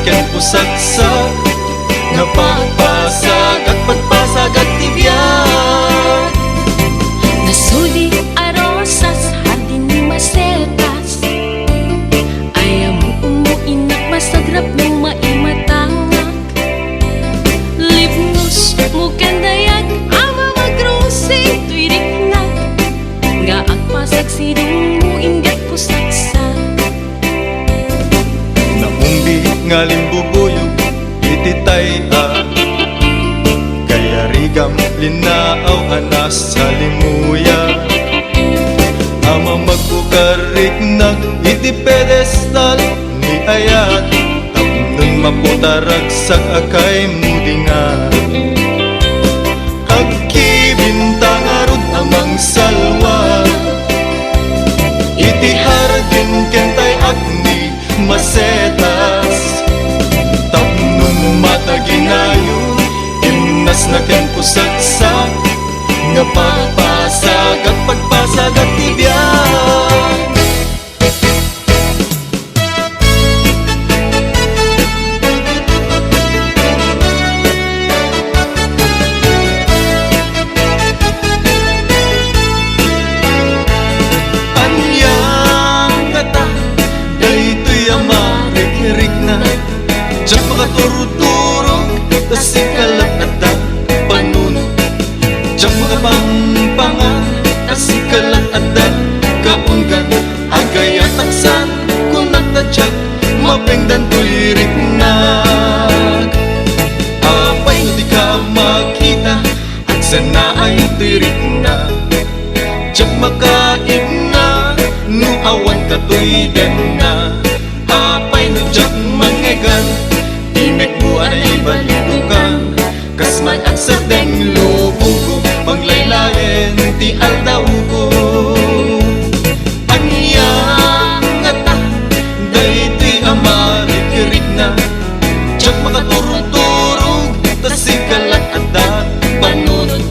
ken pusagsak nga pagpasag at pagpasag at tibiyag. Nasuli arosas hardin ni masetas, ayaw mo umuinak masagrap ng maimatangak. Libnos mo kandayag ama magrusi tuiriknak, nga agpasag sidong mo ingat pusagsak. Naumbi nga limbubuyog ititay kaya rigam linaaw anas sa limuya. Ama magbukariknag iti pedestal ni ayat, tapnon maputaragsak akay mudingan. Agkibintang arud amang salwa iti hardin kentay agni masetas, tapnon mataginayon imnas na ken pusagsak nga pagpasag at pagpasag at tibiyag. Anyang kata daytoy amarik-rik na diyak makaturuturo tasikalat at panunod, diyak makapangpangan tasikalat at kaunggan agay at taksan kunak na diyak mapengdan tuirik nag. Apay no di ka makita at sana ay tuirik na diyak makain na no awan ka tuy den na. Apay no diyak mangegan inek buwan ay balinukan, kasman ang sardeng lubong ko paglaylayan ti aldaw ko. Anyang ngata daytoy amarik-rik na diyak makaturog-turog tasikalat at panunod,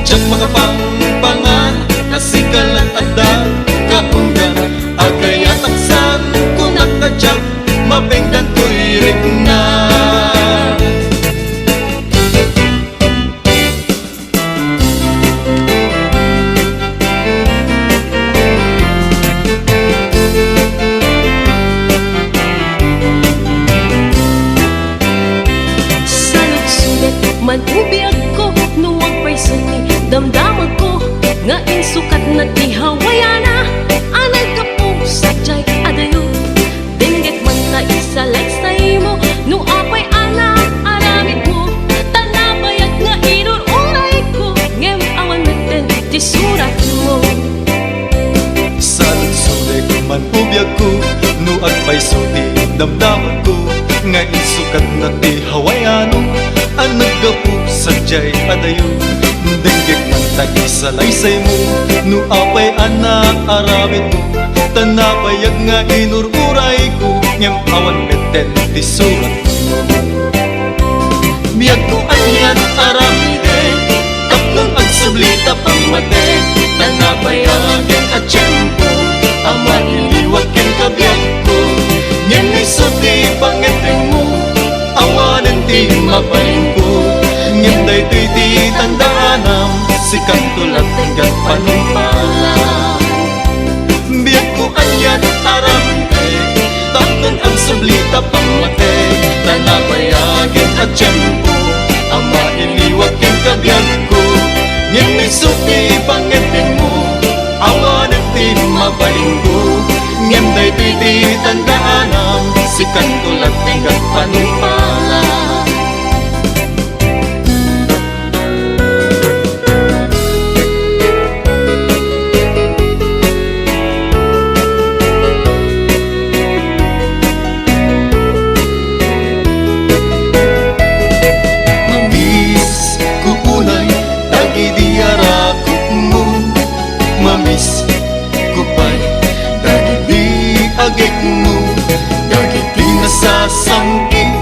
diyak makapangpangan tasikalat at kaunggan agay at taksan kunak na diyak mapengdan tuirik na. Salut-sulit man ubiyag ko nuwag pa'y suni damdamag ko nga insukat na tihawayana. Anay ka po sadyay adayo dinggit man na isalaysay mo no apay anak aramid mo tanabayag nga inururay ko ngem awan meten ti surat mo. Salut-sulit man ubiyag ko no agpay suti damdaman ko nga insukat na ti hawayano. Ang naggapu sadyay adayo dinggit man ta isalaysay mo no apay anak aramid mo tanabayag nga inururay ko ngem awan meten ti surat mo. Biyag ko anyan aramide tapnon agsublita pangmate tanabayagin at tiyempo ama iliwag ken kabiyag ko ngem isuti pangeteng mo awanen ti mapaling ko ngem daytoy ti tandanam sikat tulad tingkat panumpalan. Biyag ko anyan aramide tapnon ang sublita pangmate tanabayagin at tiyempo ama iliwag ken kabiyag ko ngem isuti pangeteng mo awanen ti mapaling ko ngem daytoy ti tandanam sikat tulad tingkat panumpalan. Mamis kukunay tagidiarakot mo, mamis kupay dagiti agik mo, dagiti nasasangkit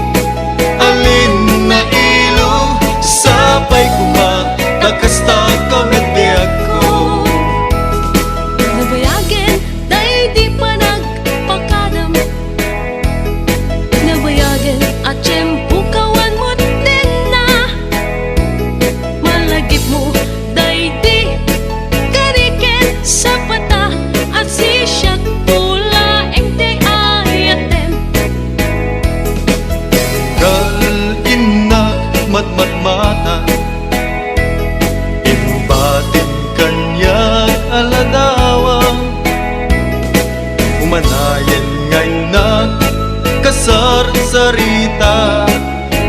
Sar-sarita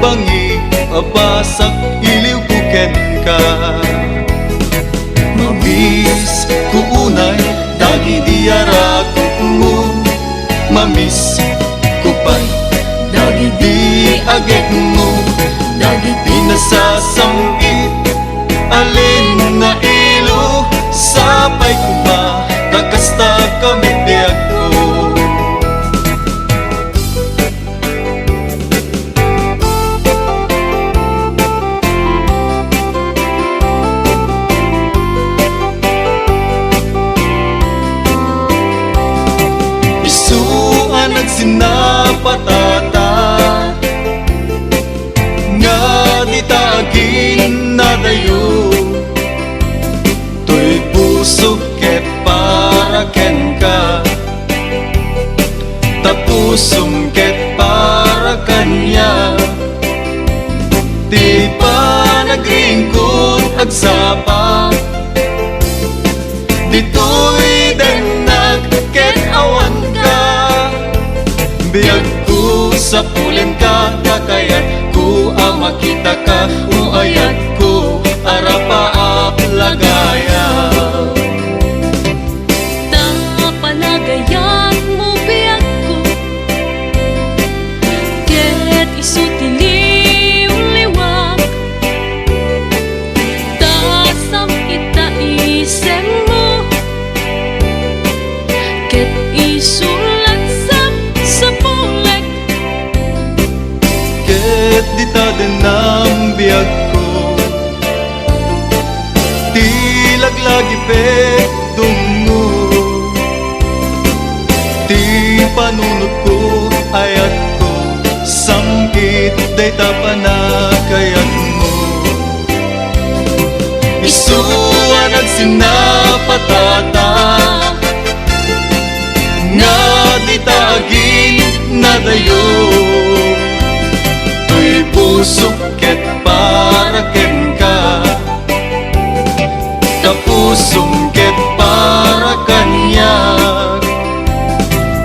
bangi abasak iliw kuken ka Mamis ku unay dagi diara mo Mamis ku pay dagi di agek mo Dagi di nasasambit alin na ilo Sapay ko ba kakasta kami biag ko Isuan nagsinapatata Nga di tagin na dayo To'y puso ket para ken ka Tapusong ket para kanya Di pa nagringkot agsapa Dito'y denag ket awan ka Biyag ko sa pulen ka kakayat ko makita ka o ayat ko arapaap lagaya Panagayat mo biyak ko Ket isutiliw liwak Tasam ita isem mo Ket isulat sa pulek Ket di tadenam biyag ko Ti laglagi pek dungo Ti panunod ko ayat ko Samgit day tapanakayat mo Isuan nagsinapatata Nga di tagin na dayo To'y puso ket para ken ka Tapusong ket para kanya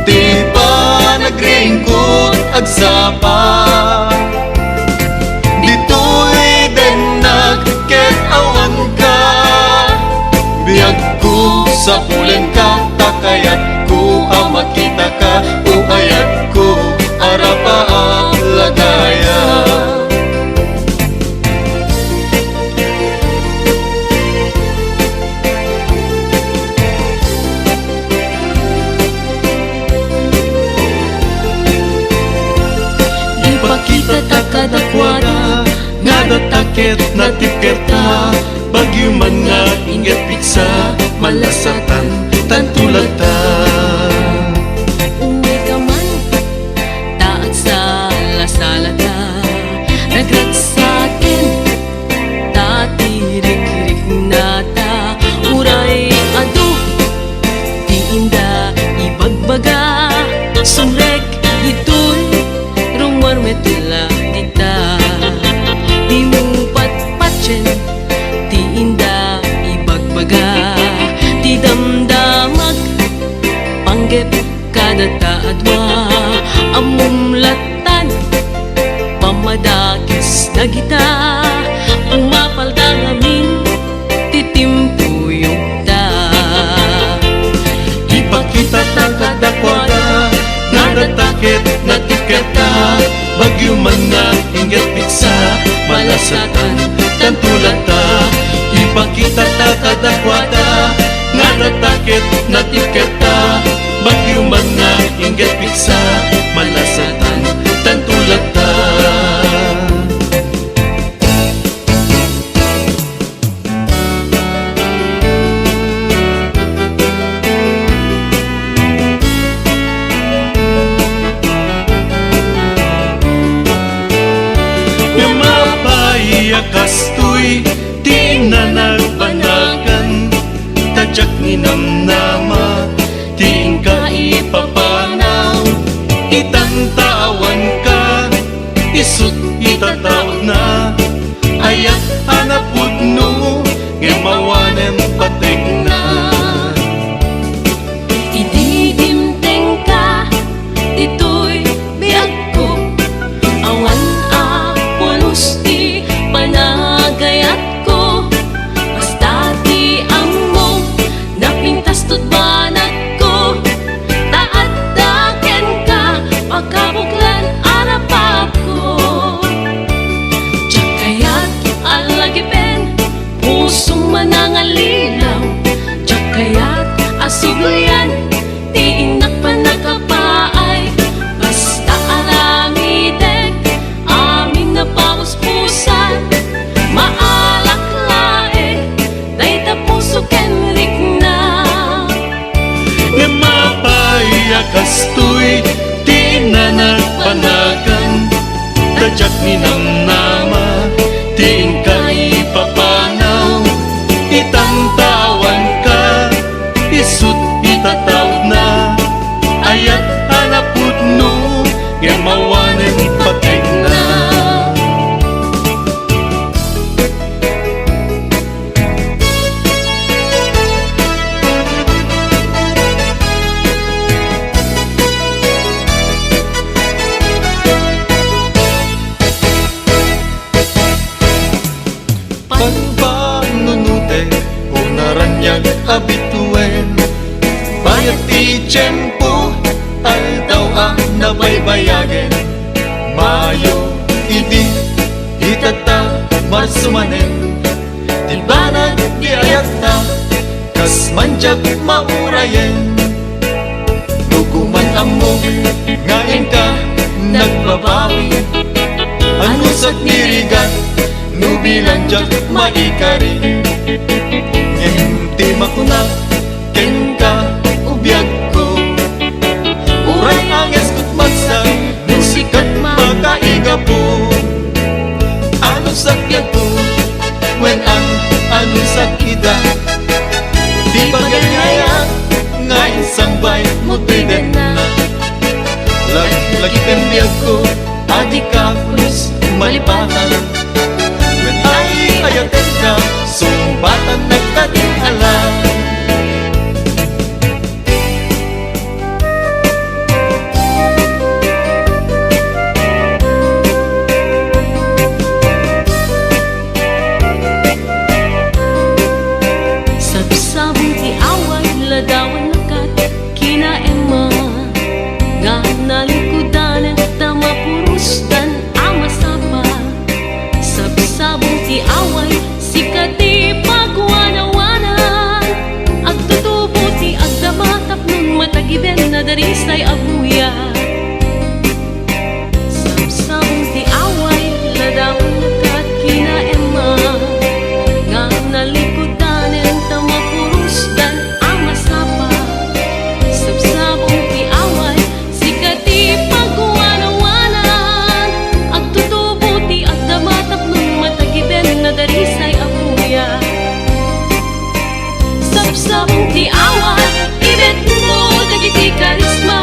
Di pa nagringkot agsapa Dito'y denag ket awan ka Biyag ko sa pulen ka takayat ko makita ka o ayat ko arapaap lagaya Ipakita ta kadakwada Nga datakit na tipketa Bagyo man nga ingat piksa Malasatan tantulata Uwi ka man Taat sa lasalata Nagrat sa akin Tatirik-rik nata Uray ado Di inda ibagbaga Sumrek ito'y Rumar metula dita Di mo patpatchen Di inda ibagbaga Di damdamag Panggep kada taadwa Amumlatan Pamadakis na gita Umapalda ngamin Titimpuyog ta Ipakita ta kadakwada Nga datakit na tipketa Bagyo man nga ingat piksa Malasatan tantulata Ipakita ta kadakwada Nga datakit na tipketa Bagyo man nga ingat piksa Malasatan tantulata Kastoy di na nagbanagan Tadyak ninamnama Di ka ipapanaw Itantawan ka Isut itatawag na Ayat hanapod no Ngemawanem pating na Ididimteng ka Dito'y biag jak ni namnama, tiin kay papanaw, itantawan ka, isut itatawd na, ayat hanaput no, nga mawanan ipatay na. Pagpanunute o naranyag abituen, bayat ti tiyempo aldaw ang nabaybayagen, mayo idi itata marsumanen, ti banag di ayata kas manjak maurayen, nukuman amok ngayon ka nagbabawi, ano sa nirigat nubilang jak maikari, ngayon ti makunak ken ka ubiyag ko, uray ang eskut magsag musikat makaiga po, ano sakyan ko when ang ano sakida, di bagayaya nga isang bay mo tiden na, lagi pembiyag ko adi ka plus malipatan, when ay ayaten ka sumbatan nagtating alam. Sabsabong ti away ladawan nakat kina Emma, nga nalikudanan tama purustan ama sapa. Sabsabong ti away sikati pagwanawanan, agtutubo ti agdamatap nun matagiben na darisay abuya. Sabsabong ti away ladawan nakat kina Emma, nga nalikudanan tama purustan ama sapa. Sabsabong ti away sikati pagwanawanan, agtutubo ti agdamatap nun matagiben na darisay abuya. Sabsabong ti away ibet mo dagiti karisma,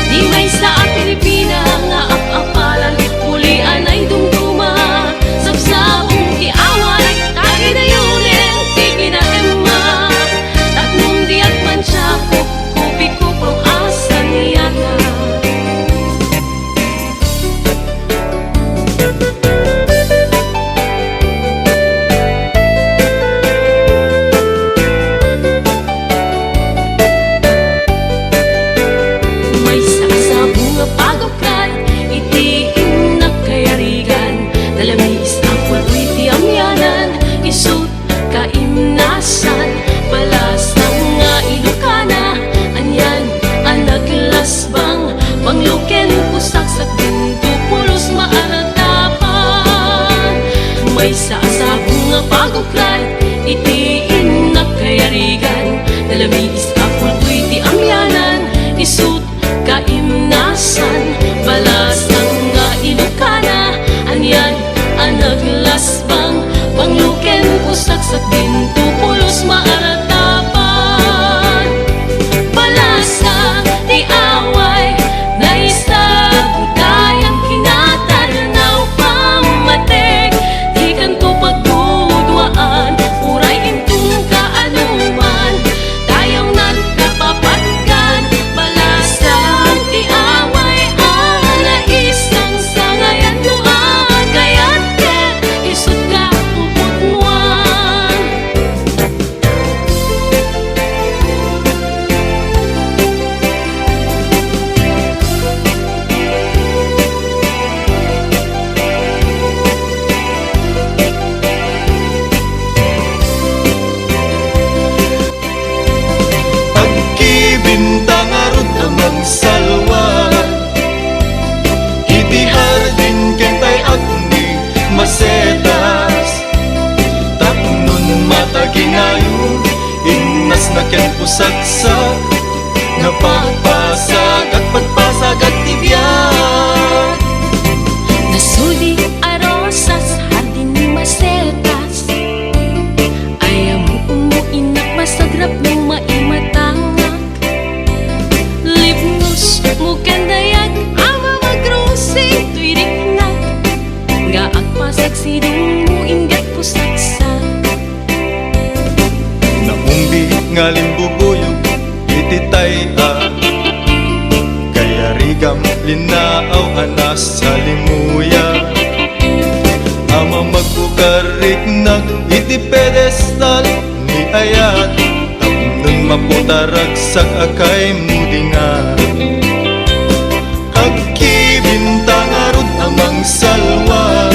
di may sa Pilipina nga apapalan pulian ay dumduma. Sabsabong ti away tagi na yunin ti kina Emma, taknong diat man siya kupi kuprong asan niyata. May sakasabong nga pagukay, iti inakayarigan, dalamis ang pulwi ti amyanan, isut kaimnasan, balasang nga ilukana, anyan ang naglasbang, pangluken pusaksak dinto pulos maaratapan. May sakasabong nga pagukay, iti inakayarigan, dalamis ang pulwi ti amyanan, isut kaimnasan, balasang nga ilukana, anyan ang naglasbang, pangluken pusaksak dinto pulos maaratapan. Balasa ti away na isa budayang kinatarnaw pamatek, di kanto pagdudwaan uray intong kaanuman, tayaw nagkapapatkan. Balasa ti away ana isang sangayan mo agayat ket isut ka puputmuan. Pagkibintang arod amang salwan, iti hardin kentay agni masetas, tapnon mataginayon, innas na ken pusaksak, napagpasag at pagpasag at tibiyag. linaaw anas sa limuya. Ama magbukarik nag iti pedestal ni ayat, tapnon maputarag sa akay mudingan. Agkibintang arod amang salwa,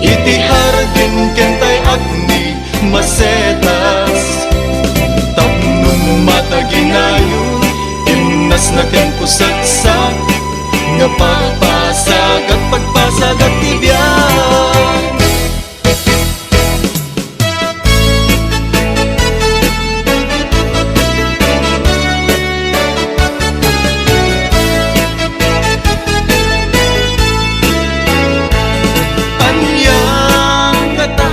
iti hardin kentay agni masetas. Tapnon mataginayo, imnas na ken pusagsak, nga pagpasag at pagpasag at tibyan. Anyang kata,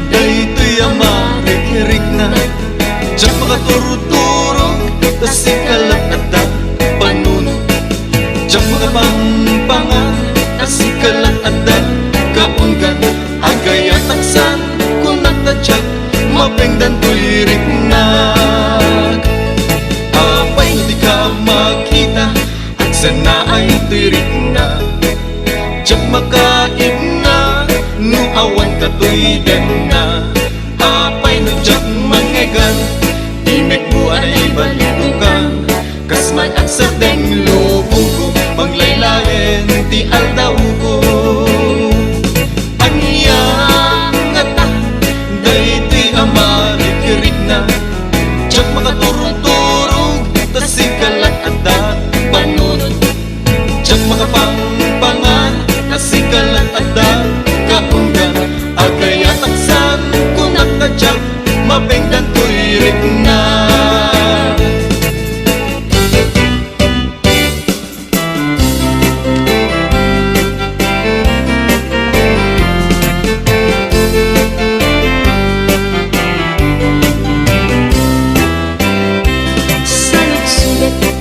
daytoy amarik-rik na, diyak makaturuturo, tas ikalat at panunod. Diyak mga pangpangan, tas ikalat at kaunggan, agay at taksan, kung natadyak, mapengdan to'y riknag. Apay di ka makita, at sana ay to'y riknag. Diyak makaib na, no awan ka to'y den na. Apay no diyak mangegan, imek mo ay balito ka. Kasman at sa deng lubong ko, manglaylayan ti aldaw ko. Anyang ata, daytoy amarik-rik na, diyak makaturog-turog, tas ikalat at panunod. Diyak makapangpangan, tas ikalat at kaunggan, agay at aksan, kung natadyak, mapengdan to'y riknag.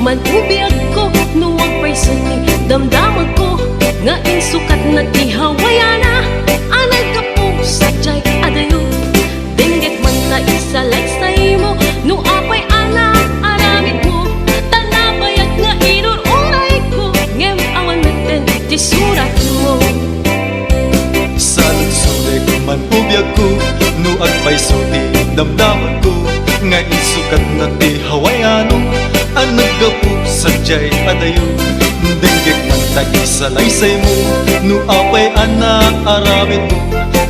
Manubiyag ko, nuwag pa'y suti, damdamag ko, nga insukat na ti hawayana. Anay ka po, sadyay adayo, dinggit man ta isalay sa'y mo, no apay anak, aramid mo, tanabayag nga inururay ko, ngem awan meten ti surat mo. Salut-sulik manubiyag ko, nuag pa'y suti, damdamag ko, nga insukat na ti hawayano. Ang naggapu sadyay adayo, dinggit man ta isalaysay mo, no apay anak aramid mo,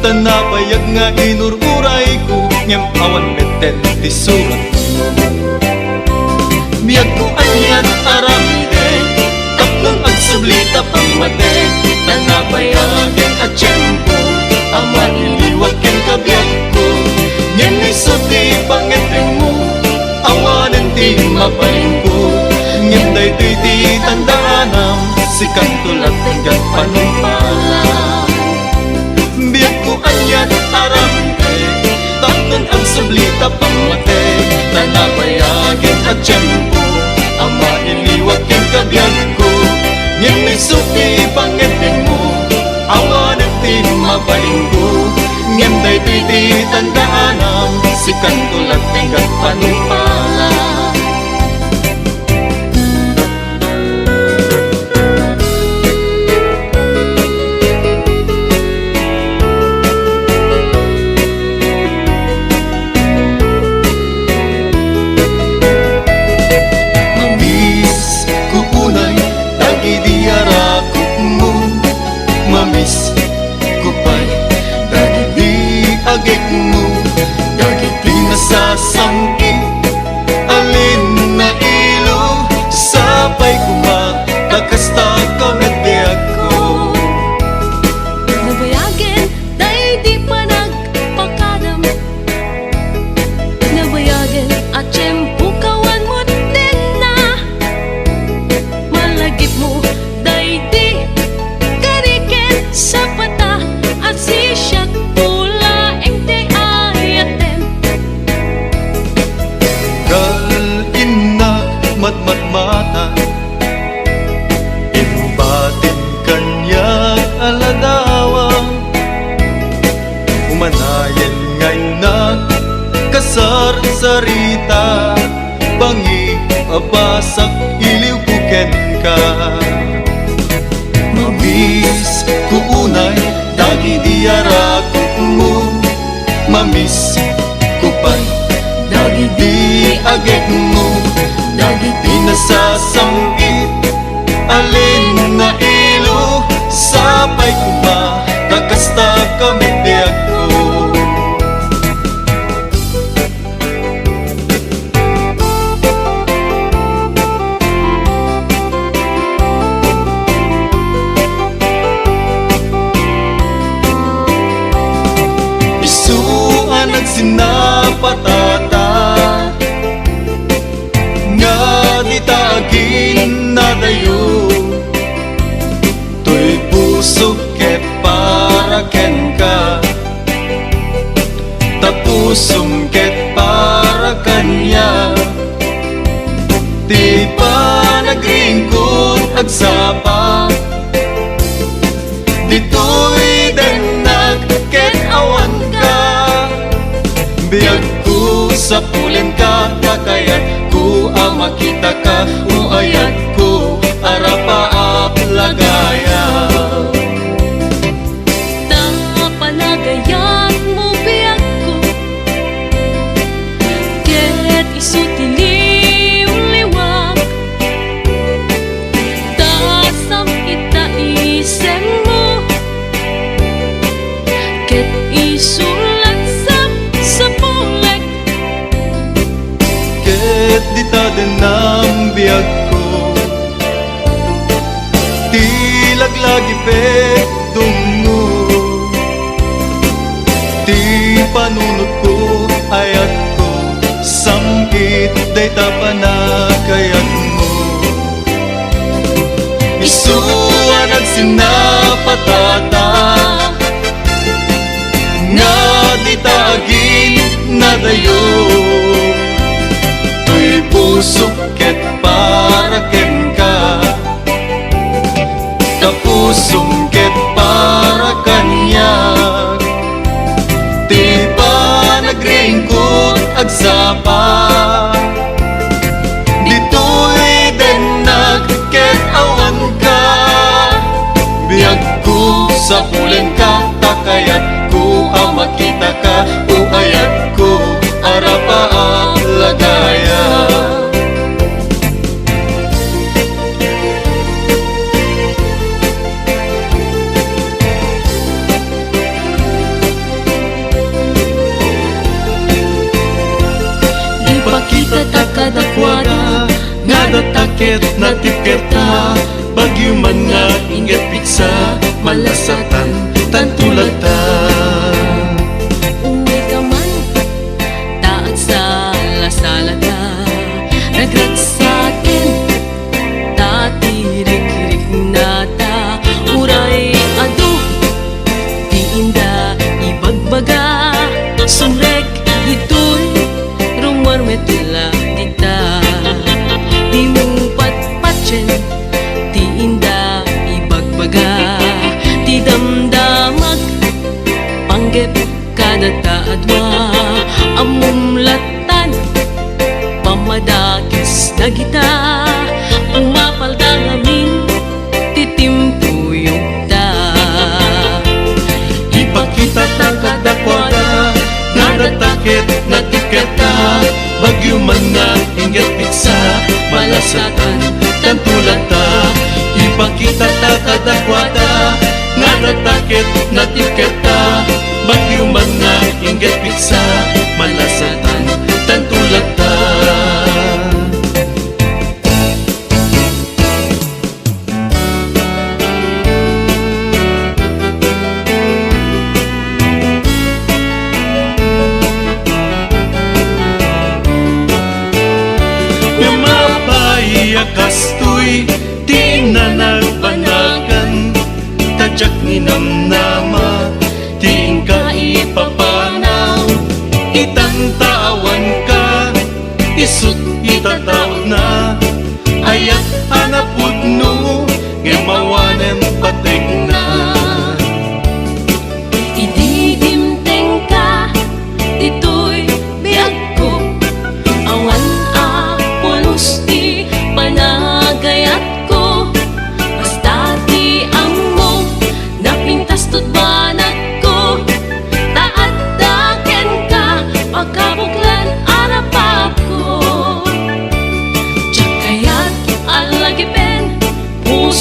tanabayag nga inururay ko, ngem awan meten ti surat mo. Biyag ko anyan aramide, tapnong agsublita pangmate, tanabayagin at tiyempo, ama iliwag ken kabiyag ko, ngem isuti pangeteng mo, awanan ti mapaling ko, ngem daytoy ti tandanam, si kantulat hanggang panumpalan. Biyag ko anyan aramide, tapnon ang sublita pangmate, tanabayagin at tiyempo, ama iliwag ken kabiyag ko, ngem isuti pangeteng mo, awanan ti mapaling ko, ngem daytoy ti tandanam, si kantulat hanggang panumpalan. Mamis ko unay, dagiti arakot mo, mamis ko pa'y dagiti agik mo, dagiti nasasangkit, alin na ilo, sapay kumatakasta kamet biyag ko. Nabayagin, day di pa nagpakadam, nabayagin at tiyempo kawan mo din na, malagip mo, day di karikin sa pata, at sisyak pula ente ayatem. Kalinak matmatmata, imbatin kanyag aladawang, umanayan ngay nagkasar sarita, bangi abasak iliw kuken ka. Mamis kuunay dagi diara mo, mamis kupay dagi di agek mo, dagi di nasasamgit alin na ilo sapay kuma kakasta kami biag ko. Isuan nagsinapatata nga di tagin na dayo, tuy puso ket para ken ka, tapusong ket para kanya. Di pa nagringkod agsapa, dito'y denag ket awan ka. Biyag ko sa pulen ka, kakayat ko ang makita ka, uayat ko arapaap lagaya. Panagayan mo biyak ko, ket isutiliw liwak, tasam ita isen mo, ket isulat sa pulek. Ket di ta denam biyag ko, ti laglagi pek dungo, ti panunod ko ayat ko, samgit day tapanakayat mo. Isuan nagsinapatata nga di tagin na dayo, tuy puso ket para ken ka, tapusong ket para kanya. Di pa nagringkod agsapa, dito'y denag ket awan ka. Biyag ko sa pulen ka, kakayat ko ang makita ka, uayat ko arapaap lagaya. Ipakita ta kadakwada, nga natakit na tikerta, bagyo man nga ingat piksa, malasatan tantulatan. uwi ka man, taat sa lasalata, nagrat sa akin, tatirik-rik na ta, uray ado, di inda ibagbaga, sunrek ito'y rumor metula dita, di mo patpatchen, di inda ibagbaga, di damdamag, panggep kada taadwa, amumlatan, pamadakis na kita, umapaldang amin, titimpuyog ta. Ipakita ta kadakwada, nga natakit na tikerta, bagyo man nga ingat piksa, malasatan tantulata. Ipakita ta kadakwada, nga natakit na tikerta, bagyo man nga ingat piksa, malasatan tantulata.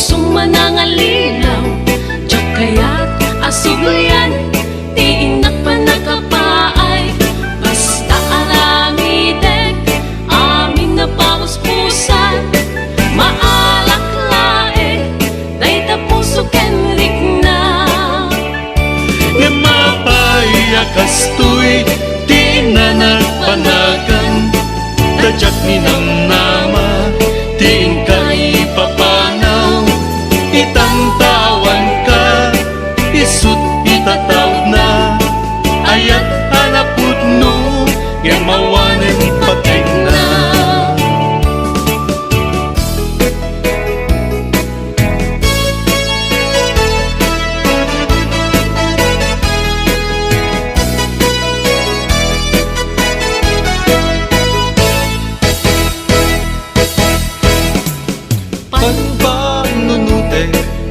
pusong manangalilaw, tiyak kaya't asublayan, di inak pa nakapaay. Basta aramidek, aming napauspusan, maalak lae, day tapuso kenrik na. Nga mapayakas tuy, di na nagpanagan, tadyak ni namnama, di kay papanaw, itantawan ka, isut itatawd na, ayat hanaput no, nga mawanan ipatay na. Panbanunute,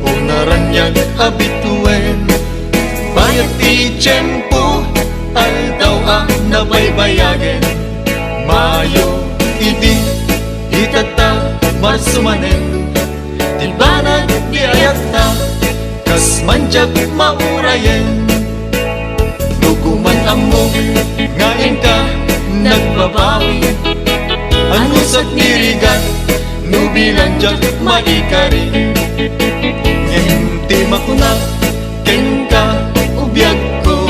unaranyag abituen, bayat ti tiyempo, aldaw ang nabaybayagen, mayo idi itata marsumanen, di banag di ayata, kas manjag maurayen, nuguman amog, ngayon ka nagbabawi, ano sa nirigan, nubilanjak maikari, ngenti makuna, kenka ubiyag ko,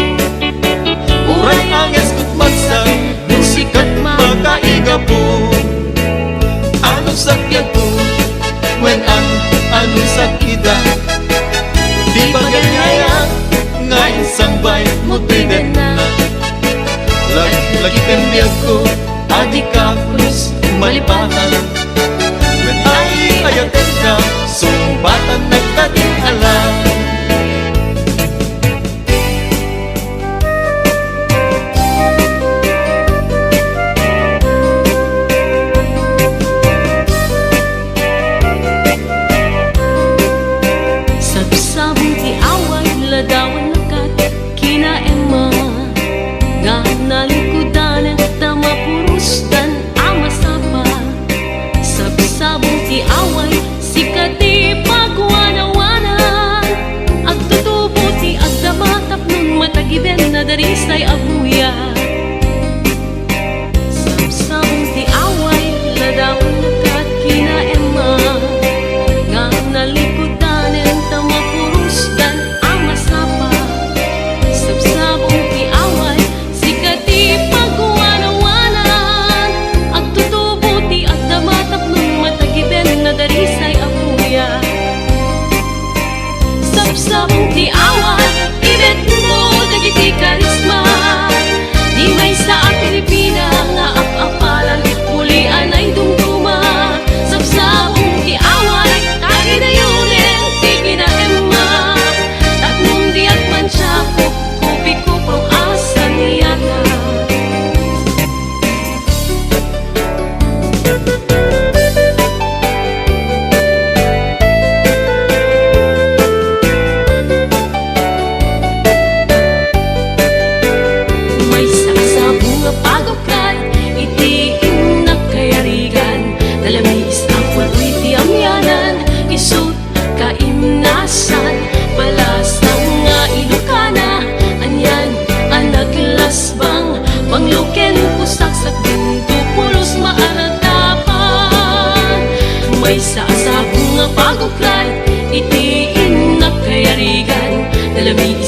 uray anges kut magsa, nusikat makaiga po, anong sakyan po, when ang anong sakida, di ba ganyaya, nga isang bay mo tiden na, lagi penbiyag ko, adik ka plus malipatan, when ay ayatin ka, sumbatan nagtating alam. Sabsabong ti away, ladawan nakat, kinaema, nga nalikudan, tamapurustan, amasapa. Sabsabong ti away, sikati pagwanawanan, agtutubo ti agdamatap nun matagiben na darisay abuya. Sabsabong ti away, ladawan nakat, kinaema, nga nalikudan, tamapurustan, amasapa. Sabsabong ti away, sikati pagwanawanan, agtutubo ti agdamatap nun matagiben na darisay abuya. Sabsabong ti away, ibet mo dagiti karisma, di may sa Pilipina nga apapalan, ulian ay dumduma. Sabsabong ti away, kagidayunin ti ginaema, tatnong diat man siya, kupi ko pang asa niyata. May sasabong nga pagukad, iti inagkayarigan, nalamis ang puloy ti amyanan, isut kaimnasan, balasang nga ilokana, anyan ang naglasbang, pangluken pusaksak dinto pulos maaratapan. May sasabong nga pagukad, iti inagkayarigan, nalamis